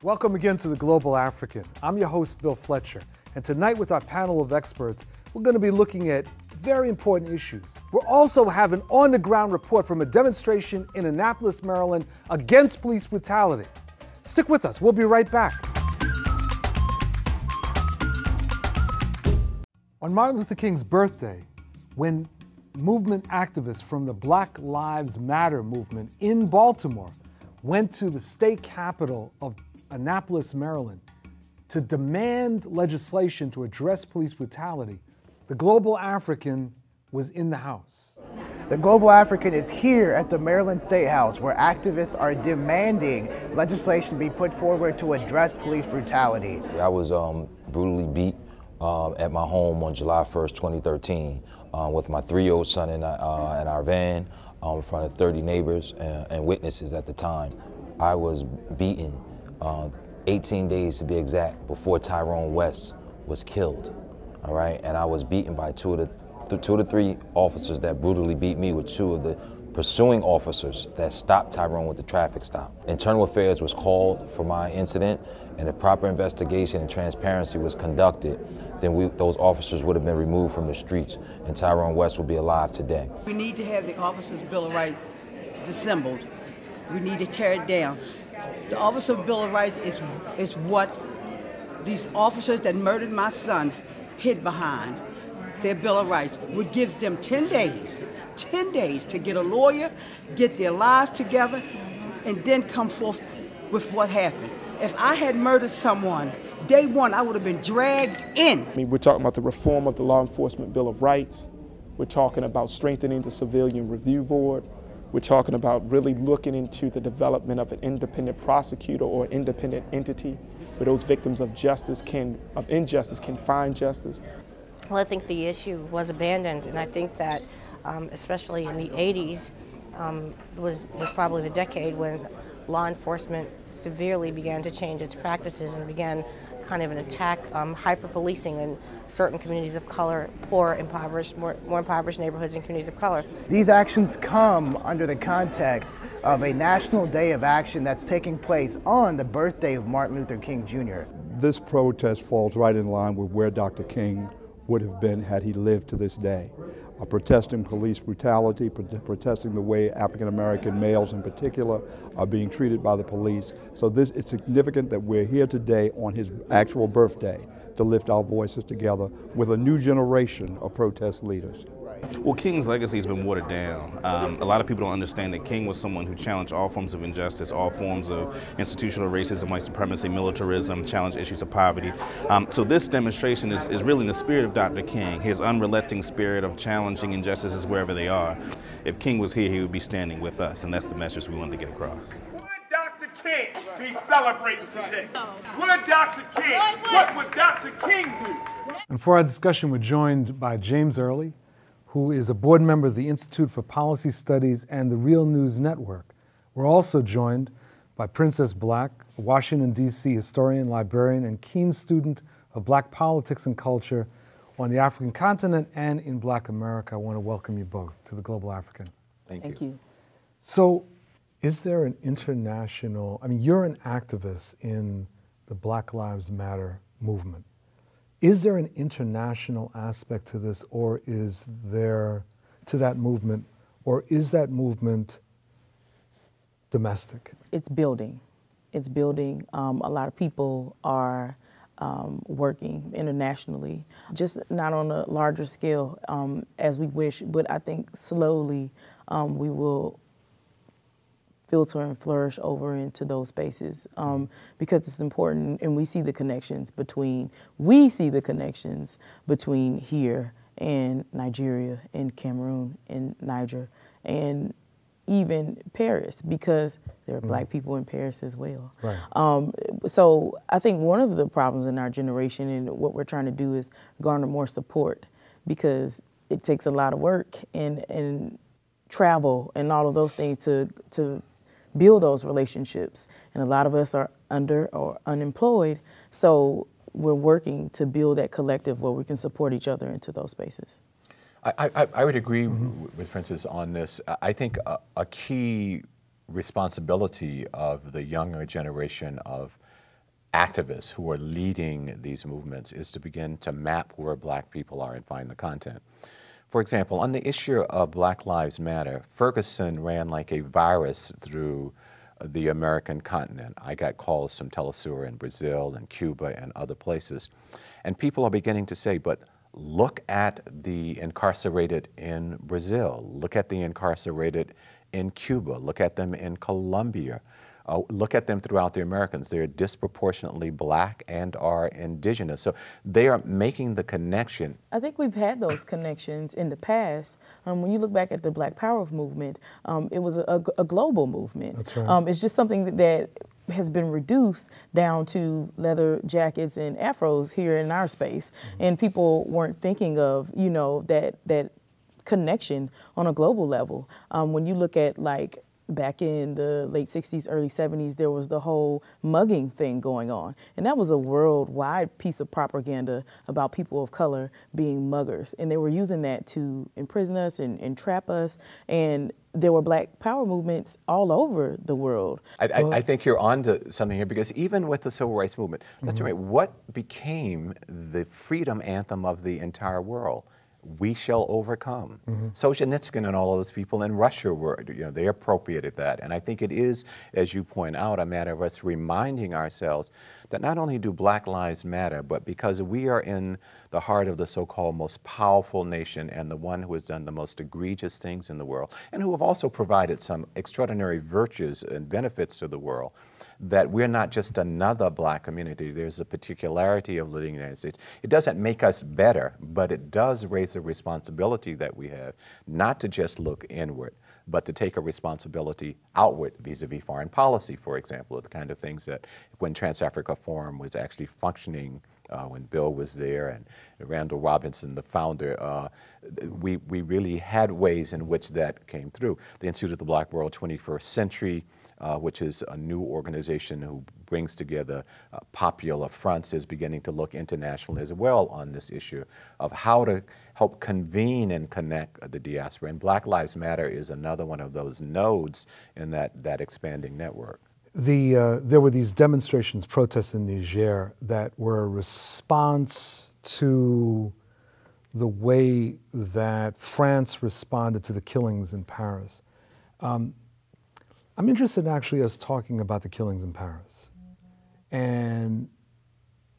Welcome again to The Global African. I'm your host, Bill Fletcher, and tonight with our panel of experts, we're going to be looking at very important issues. We'll also have an on-the-ground report from a demonstration in Annapolis, Maryland against police brutality. Stick with us, we'll be right back. On Martin Luther King's birthday, when movement activists from the Black Lives Matter movement in Baltimore went to the state capitol of Annapolis, Maryland, to demand legislation to address police brutality, the Global African was in the house. The Global African is here at the Maryland State House, where activists are demanding legislation be put forward to address police brutality. I was brutally beat at my home on July 1st, 2013, with my 3-year-old son in our van in front of 30 neighbors and witnesses at the time. I was beaten 18 days to be exact before Tyrone West was killed, all right? And I was beaten by two of the three officers that brutally beat me with two of the pursuing officers that stopped Tyrone with the traffic stop. Internal Affairs was called for my incident, and a proper investigation and transparency was conducted, then those officers would have been removed from the streets, and Tyrone West will be alive today. We need to have the Officers' Bill of Rights disassembled. We need to tear it down. The Officers' Bill of Rights is what these officers that murdered my son hid behind. Their Bill of Rights, which gives them 10 days to get a lawyer, get their lives together, and then come forth with what happened. If I had murdered someone, day one, I would have been dragged in. I mean, we're talking about the reform of the Law Enforcement Bill of Rights. We're talking about strengthening the Civilian Review Board. We're talking about really looking into the development of an independent prosecutor or independent entity where those victims of injustice can find justice. Well, I think the issue was abandoned, and I think that especially in the 80s was probably the decade when law enforcement severely began to change its practices and began kind of an attack, hyper-policing in certain communities of color, poor, impoverished, more impoverished neighborhoods and communities of color. These actions come under the context of a national day of action that's taking place on the birthday of Martin Luther King Jr. This protest falls right in line with where Dr. King would have been had he lived to this day. Protesting police brutality, protesting the way African American males in particular are being treated by the police. So it's significant that we're here today on his actual birthday to lift our voices together with a new generation of protest leaders. Well, King's legacy has been watered down. A lot of people don't understand that King was someone who challenged all forms of injustice, all forms of institutional racism, white supremacy, militarism, challenged issues of poverty. So this demonstration is really in the spirit of Dr. King, his unrelenting spirit of challenging injustices wherever they are. If King was here, he would be standing with us, and that's the message we wanted to get across. Dr. King be celebrating today? Would Dr. King, what would Dr. King do? And for our discussion, we're joined by James Early, who is a board member of the Institute for Policy Studies and the Real News Network. We're also joined by Princess Black, a Washington, D.C. historian, librarian, and keen student of Black politics and culture on the African continent and in Black America. I want to welcome you both to the Global African. Thank you. So, is there an international, you're an activist in the Black Lives Matter movement. Is there an international aspect to this, or is there to that movement, or is that movement domestic? It's building. It's building. A lot of people are working internationally, just not on a larger scale as we wish, but I think slowly we will filter and flourish over into those spaces because it's important, and we see the connections between here and Nigeria and Cameroon and Niger and even Paris, because there are Black people in Paris as well. Right. So I think one of the problems in our generation and what we're trying to do is garner more support, because it takes a lot of work and travel and all of those things to build those relationships. And a lot of us are under or unemployed, so we're working to build that collective where we can support each other into those spaces. I would agree with Princess on this. I think a key responsibility of the younger generation of activists who are leading these movements is to begin to map where black people are and find the content. For example, on the issue of Black Lives Matter, Ferguson ran like a virus through the American continent. I got calls from Telesur in Brazil and Cuba and other places. And people are beginning to say, but look at the incarcerated in Brazil, look at the incarcerated in Cuba, look at them in Colombia, look at them throughout the Americans. They're disproportionately black and are indigenous. So they are making the connection. I think we've had those connections in the past. When you look back at the Black Power movement, it was a global movement. That's right. It's just something that has been reduced down to leather jackets and afros here in our space. And people weren't thinking of, you know, that connection on a global level. When you look at like back in the late 60s, early 70s, there was the whole mugging thing going on. And that was a worldwide piece of propaganda about people of color being muggers. And they were using that to imprison us and trap us. And there were Black Power movements all over the world. I think you're on to something here, because even with the Civil Rights Movement, let's remember, what became the freedom anthem of the entire world? We shall overcome. Solzhenitsyn and all of those people in Russia were, they appropriated that. And I think it is, as you point out, a matter of us reminding ourselves that not only do Black lives matter, but because we are in the heart of the so-called most powerful nation and the one who has done the most egregious things in the world, and who have also provided some extraordinary virtues and benefits to the world, that we're not just another black community. There's a particularity of living in the United States. It doesn't make us better, but it does raise the responsibility that we have, not to just look inward, but to take a responsibility outward vis-a-vis foreign policy, for example, the kind of things that when Trans-Africa Forum was actually functioning, when Bill was there and Randall Robinson, the founder, we really had ways in which that came through. The Institute of the Black World 21st Century, which is a new organization who brings together popular fronts, is beginning to look internationally as well on this issue of how to help convene and connect the diaspora. And Black Lives Matter is another one of those nodes in that expanding network. There were these demonstrations, protests in Niger that were a response to the way that France responded to the killings in Paris. I'm interested in actually us talking about the killings in Paris and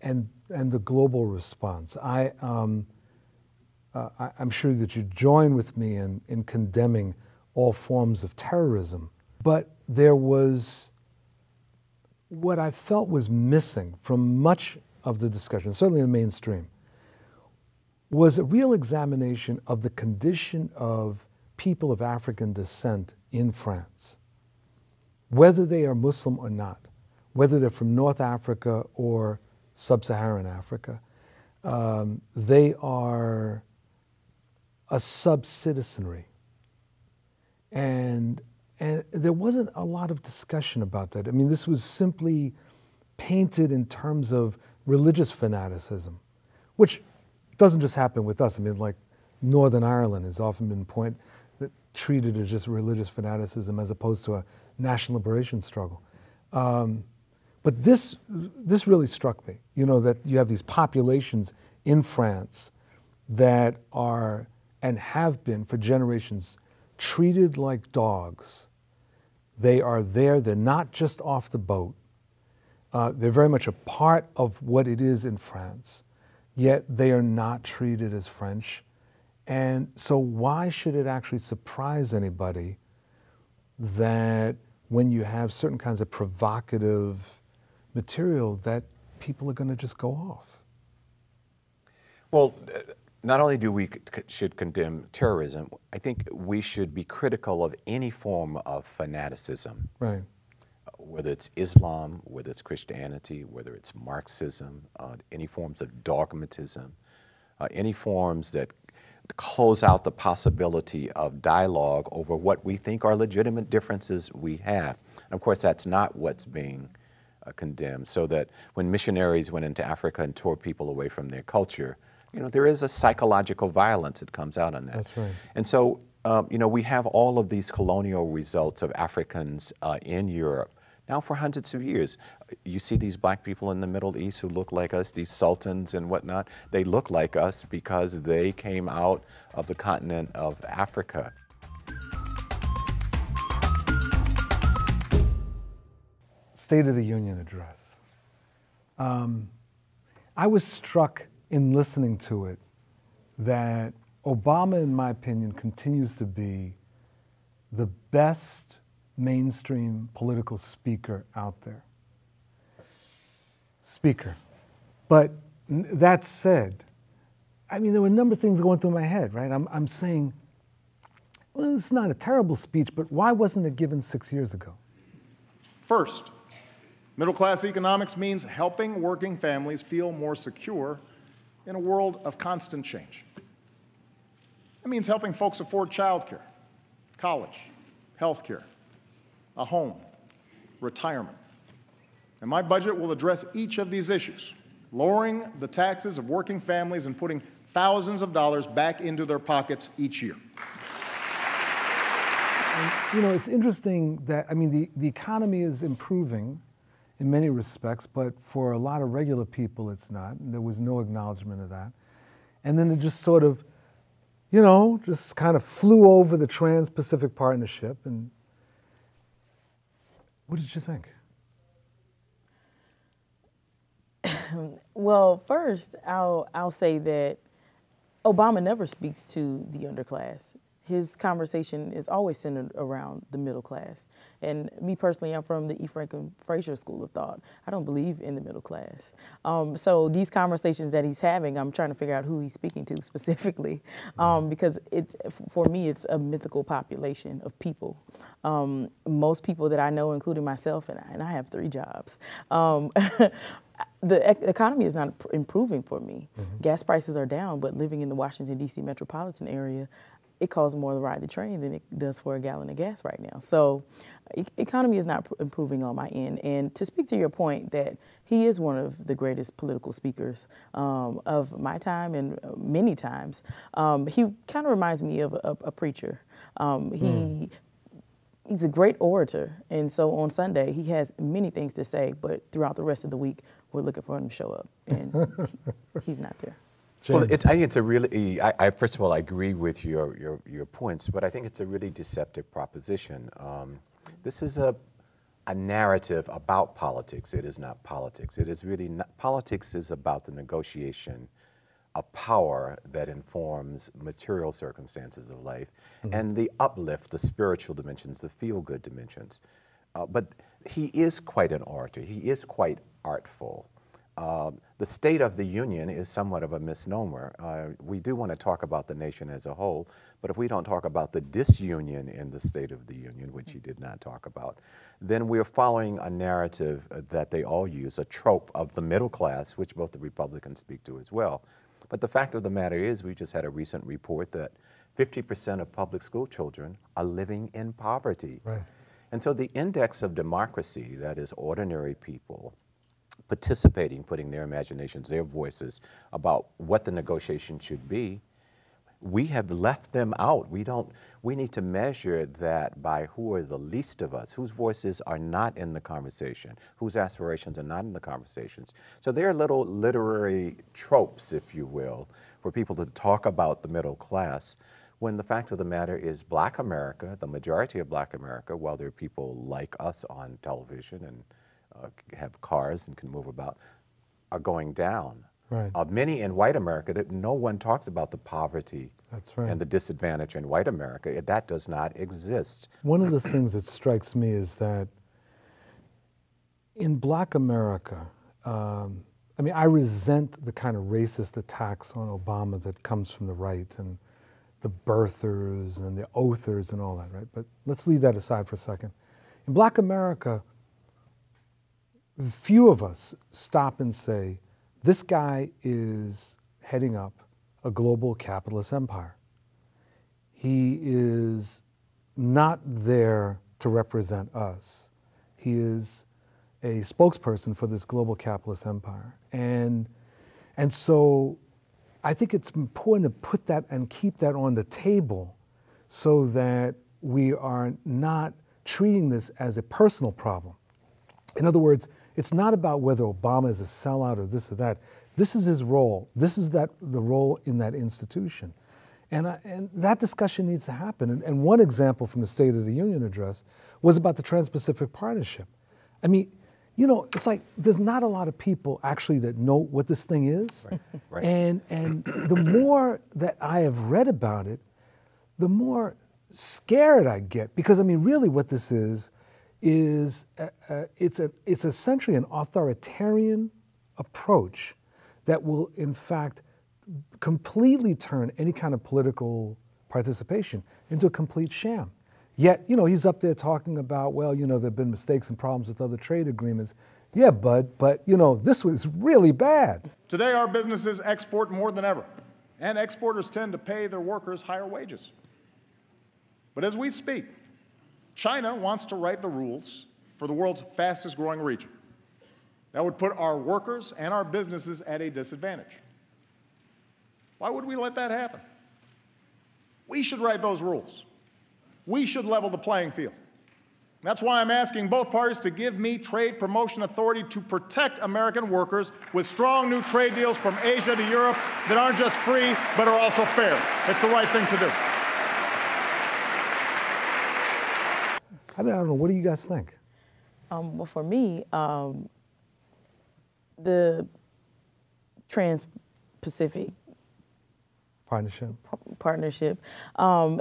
the global response. I'm sure that you join with me in condemning all forms of terrorism, but there was what I felt was missing from much of the discussion, certainly in the mainstream, was a real examination of the condition of people of African descent in France, whether they are Muslim or not, whether they're from North Africa or Sub-Saharan Africa. They are a sub-citizenry. And there wasn't a lot of discussion about that. I mean, this was simply painted in terms of religious fanaticism, which doesn't just happen with us. I mean, like Northern Ireland has often been treated as just religious fanaticism as opposed to a national liberation struggle. But this really struck me, that you have these populations in France that are and have been for generations treated like dogs. They are there, they're not just off the boat. They're very much a part of what it is in France, yet they are not treated as French. And so why should it actually surprise anybody that when you have certain kinds of provocative material that people are going to just go off? Well, not only do we should condemn terrorism, I think we should be critical of any form of fanaticism. Right. Whether it's Islam, whether it's Christianity, whether it's Marxism, any forms of dogmatism, any forms that close out the possibility of dialogue over what we think are legitimate differences we have. And of course, that's not what's being condemned. So that when missionaries went into Africa and tore people away from their culture, there is a psychological violence that comes out on that. That's right. And so, we have all of these colonial results of Africans in Europe now for hundreds of years. You see these black people in the Middle East who look like us, these sultans and whatnot, they look like us because they came out of the continent of Africa. State of the Union address. I was struck in listening to it that Obama, in my opinion, continues to be the best mainstream political speaker out there. But that said, I mean, there were a number of things going through my head, right? I'm saying, well, it's not a terrible speech, but why wasn't it given 6 years ago? First, middle-class economics means helping working families feel more secure in a world of constant change. It means helping folks afford childcare, college, health care, a home, retirement. And my budget will address each of these issues, lowering the taxes of working families and putting thousands of dollars back into their pockets each year. And, you know, it's interesting that, I mean, the economy is improving in many respects, but for a lot of regular people, it's not. And there was no acknowledgement of that. And then it just sort of, you know, just kind of flew over the Trans-Pacific Partnership. And what did you think? Well, first, I'll say that Obama never speaks to the underclass. His conversation is always centered around the middle class. And me personally, I'm from the E. Franklin Fraser School of Thought. I don't believe in the middle class. So these conversations that he's having, I'm trying to figure out who he's speaking to specifically, because for me, it's a mythical population of people. Most people that I know, including myself, and I have 3 jobs, the economy is not improving for me. Mm-hmm. Gas prices are down, but living in the Washington, D.C. metropolitan area, it costs more to ride the train than it does for a gallon of gas right now. So economy is not improving on my end. And to speak to your point that he is one of the greatest political speakers of my time and many times, he kind of reminds me of a preacher. He's a great orator, and so on Sunday he has many things to say, but throughout the rest of the week we're looking for him to show up, and he's not there. Well, I think it's a really, first of all, I agree with your points, but I think it's a really deceptive proposition. This is a narrative about politics. It is not politics. It is really not, politics is about the negotiation of power that informs material circumstances of life, and the uplift, the spiritual dimensions, the feel-good dimensions. But he is quite an orator. He is quite artful. The State of the Union is somewhat of a misnomer. We do want to talk about the nation as a whole, but if we don't talk about the disunion in the State of the Union, which he did not talk about, then we're following a narrative that they all use, a trope of the middle class, which both the Republicans speak to as well. But the fact of the matter is, we just had a recent report that 50% of public school children are living in poverty. Right. And so the index of democracy, that is ordinary people participating, putting their imaginations, their voices about what the negotiation should be, we have left them out. We need to measure that by who are the least of us, whose voices are not in the conversation, whose aspirations are not in the conversations. So there are little literary tropes, if you will, for people to talk about the middle class, when the fact of the matter is Black America, the majority of Black America, while there are people like us on television and have cars and can move about, are going down. Right. Many in white America, that no one talks about the poverty and the disadvantage in white America. That does not exist. One of the things that strikes me is that in Black America, I mean, I resent the kind of racist attacks on Obama that comes from the right and the birthers and the oathers and all that, right? But let's leave that aside for a second. In Black America, few of us stop and say, this guy is heading up a global capitalist empire. He is not there to represent us. He is a spokesperson for this global capitalist empire. And so I think it's important to put that and keep that on the table so that we are not treating this as a personal problem. In other words, it's not about whether Obama is a sellout or this or that. This is his role. This is the role in that institution. And that discussion needs to happen. And one example from the State of the Union address was about the Trans-Pacific Partnership. I mean, you know, it's like there's not a lot of people actually that know what this thing is. Right. Right. And the more that I have read about it, the more scared I get. Because I mean, really what this is it's essentially an authoritarian approach that will in fact completely turn any kind of political participation into a complete sham. Yet, you know, he's up there talking about, well, you know, there have been mistakes and problems with other trade agreements. Yeah, bud, but, you know, this was really bad. Today, our businesses export more than ever, and exporters tend to pay their workers higher wages. But as we speak, China wants to write the rules for the world's fastest growing region. That would put our workers and our businesses at a disadvantage. Why would we let that happen? We should write those rules. We should level the playing field. That's why I'm asking both parties to give me trade promotion authority to protect American workers with strong new trade deals from Asia to Europe that aren't just free, but are also fair. It's the right thing to do. I mean, I don't know, what do you guys think? Well, for me, the Trans-Pacific Partnership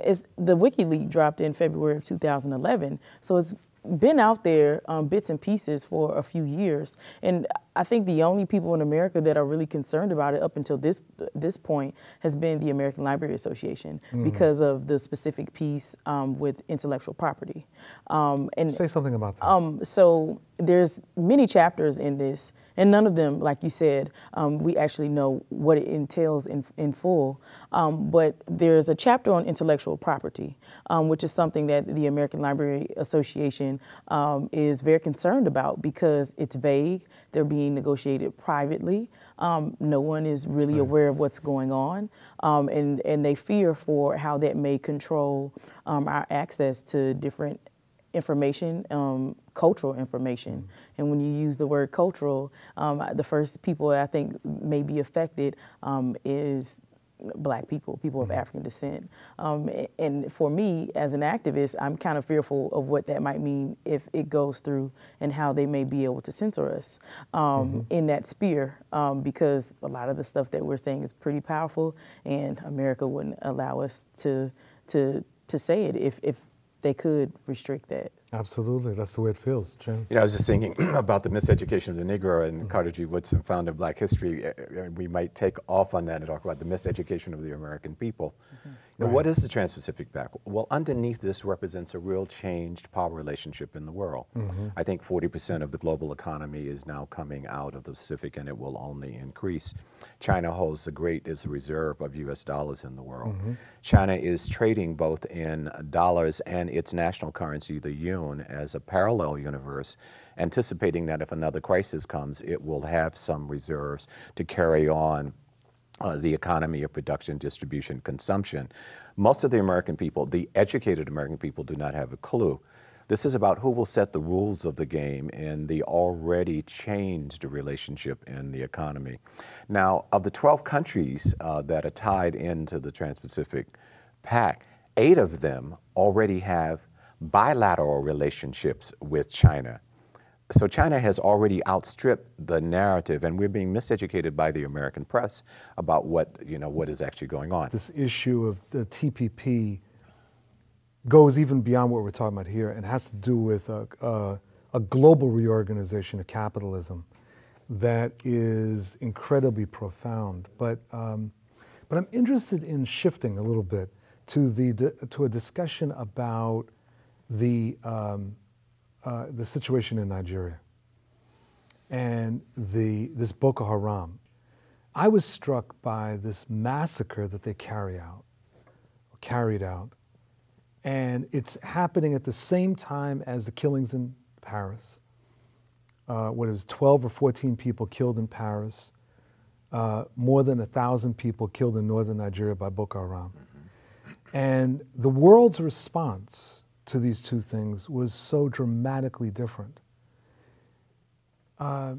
is the WikiLeaks dropped in February of 2011. So it's been out there bits and pieces for a few years. And I think the only people in America that are really concerned about it up until this point has been the American Library Association because of the specific piece with intellectual property. And say something about that. So there's many chapters in this, and none of them, like you said, we actually know what it entails in full. But there's a chapter on intellectual property, which is something that the American Library Association is very concerned about because it's vague. They're being negotiated privately. No one is really aware of what's going on. And they fear for how that may control our access to different information, cultural information. And when you use the word cultural, the first people that I think may be affected is Black people, people of African descent. And for me, as an activist, I'm kind of fearful of what that might mean if it goes through and how they may be able to censor us in that sphere, because a lot of the stuff that we're saying is pretty powerful, and America wouldn't allow us to say it if they could restrict that. Absolutely, that's the way it feels, James. You know, I was just thinking about the miseducation of the Negro, and Carter G. Woodson found in Black History. We might take off on that and talk about the miseducation of the American people. You know, what is the Trans-Pacific Pact? Well, underneath this represents a real changed power relationship in the world. I think 40% of the global economy is now coming out of the Pacific, and it will only increase. China holds the greatest reserve of U.S. dollars in the world. China is trading both in dollars and its national currency, the yuan, as a parallel universe, anticipating that if another crisis comes, it will have some reserves to carry on the economy of production, distribution, consumption. Most of the American people, the educated American people, do not have a clue. This is about who will set the rules of the game in the already changed relationship in the economy. Now, of the 12 countries that are tied into the Trans-Pacific Pact, 8 of them already have bilateral relationships with China. So China has already outstripped the narrative, and we're being miseducated by the American press about what is actually going on. This issue of the TPP goes even beyond what we're talking about here and has to do with a global reorganization of capitalism that is incredibly profound. But I'm interested in shifting a little bit to a discussion about the situation in Nigeria and this Boko Haram. I was struck by this massacre that they carried out, and it's happening at the same time as the killings in Paris. When it was 12 or 14 people killed in Paris, more than 1,000 people killed in northern Nigeria by Boko Haram. And the world's response to these two things was so dramatically different. I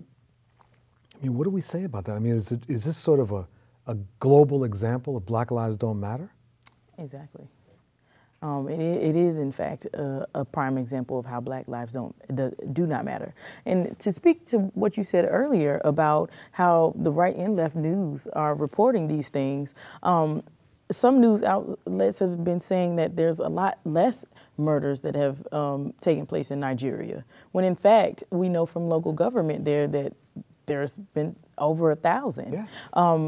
mean, what do we say about that? I mean, is this sort of a global example of Black Lives Don't Matter? Exactly. It is, in fact, a prime example of how Black lives do not matter. And to speak to what you said earlier about how the right and left news are reporting these things, some news outlets have been saying that there's a lot less murders that have taken place in Nigeria, when in fact we know from local government there that there's been over 1,000. Yeah.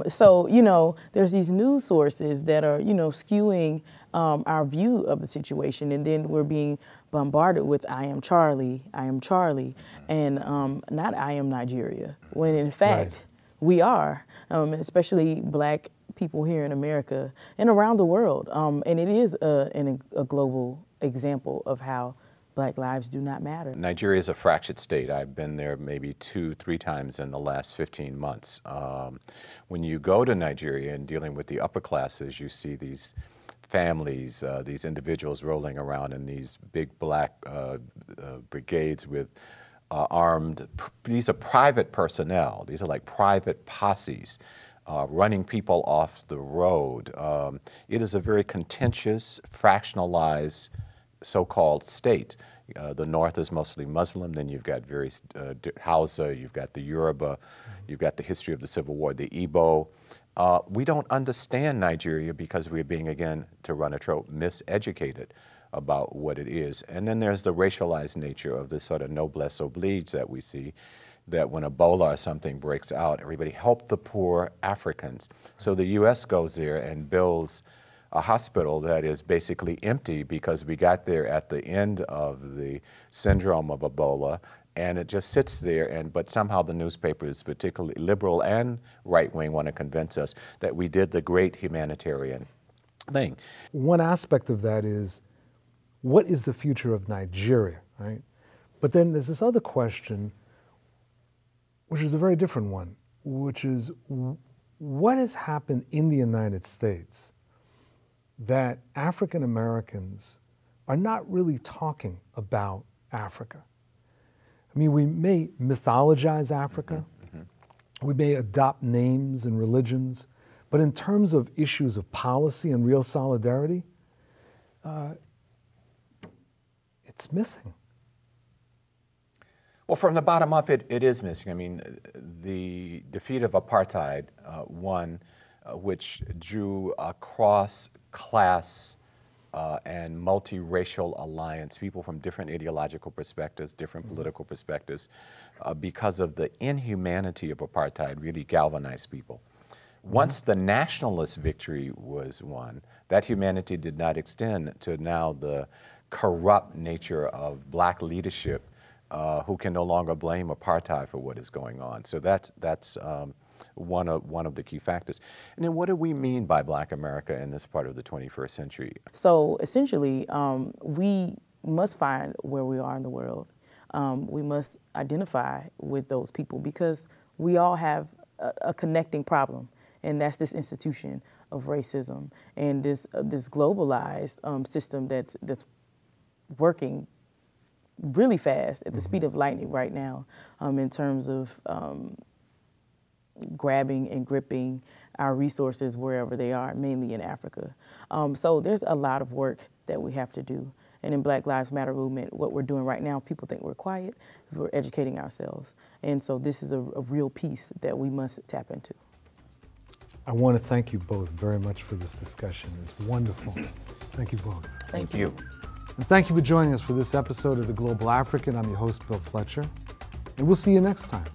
So, you know, there's these news sources that are, you know, skewing our view of the situation, and then we're being bombarded with I am Charlie, and not I am Nigeria, when in fact we are, especially Black people here in America and around the world. And it is a global example of how Black lives do not matter. Nigeria is a fractured state. I've been there maybe 2-3 times in the last 15 months. When you go to Nigeria and dealing with the upper classes, you see these families, these individuals rolling around in these big black brigades with these are private personnel. These are like private posses. Running people off the road. It is a very contentious, fractionalized so-called state. The north is mostly Muslim, then you've got various Hausa, you've got the Yoruba, you've got the history of the Civil War, the Igbo. We don't understand Nigeria because we're being, again, to run a trope, miseducated about what it is. And then there's the racialized nature of this sort of noblesse oblige that we see, that when Ebola or something breaks out, everybody help the poor Africans. So the U.S. goes there and builds a hospital that is basically empty because we got there at the end of the syndrome of Ebola, and it just sits there, but somehow the newspapers, particularly liberal and right-wing, want to convince us that we did the great humanitarian thing. One aspect of that is, what is the future of Nigeria, right? But then there's this other question, which is a very different one, which is what has happened in the United States that African Americans are not really talking about Africa? I mean, we may mythologize Africa, we may adopt names and religions, but in terms of issues of policy and real solidarity, it's missing. Well, from the bottom up, it is missing. I mean, the defeat of apartheid, one which drew a cross-class and multiracial alliance, people from different ideological perspectives, different political perspectives, because of the inhumanity of apartheid, really galvanized people. Once the nationalist victory was won, that humanity did not extend to now the corrupt nature of black leadership, who can no longer blame apartheid for what is going on. So that's one of the key factors. And then what do we mean by Black America in this part of the 21st century? So essentially, we must find where we are in the world. We must identify with those people because we all have a connecting problem, and that's this institution of racism and this globalized system that's working really fast at the speed of lightning right now, in terms of grabbing and gripping our resources wherever they are, mainly in Africa. So there's a lot of work that we have to do. And in Black Lives Matter movement, what we're doing right now, people think we're quiet, we're educating ourselves. And so this is a real piece that we must tap into. I want to thank you both very much for this discussion. It's wonderful. Thank you both. Thank you. And thank you for joining us for this episode of The Global African. I'm your host, Bill Fletcher, and we'll see you next time.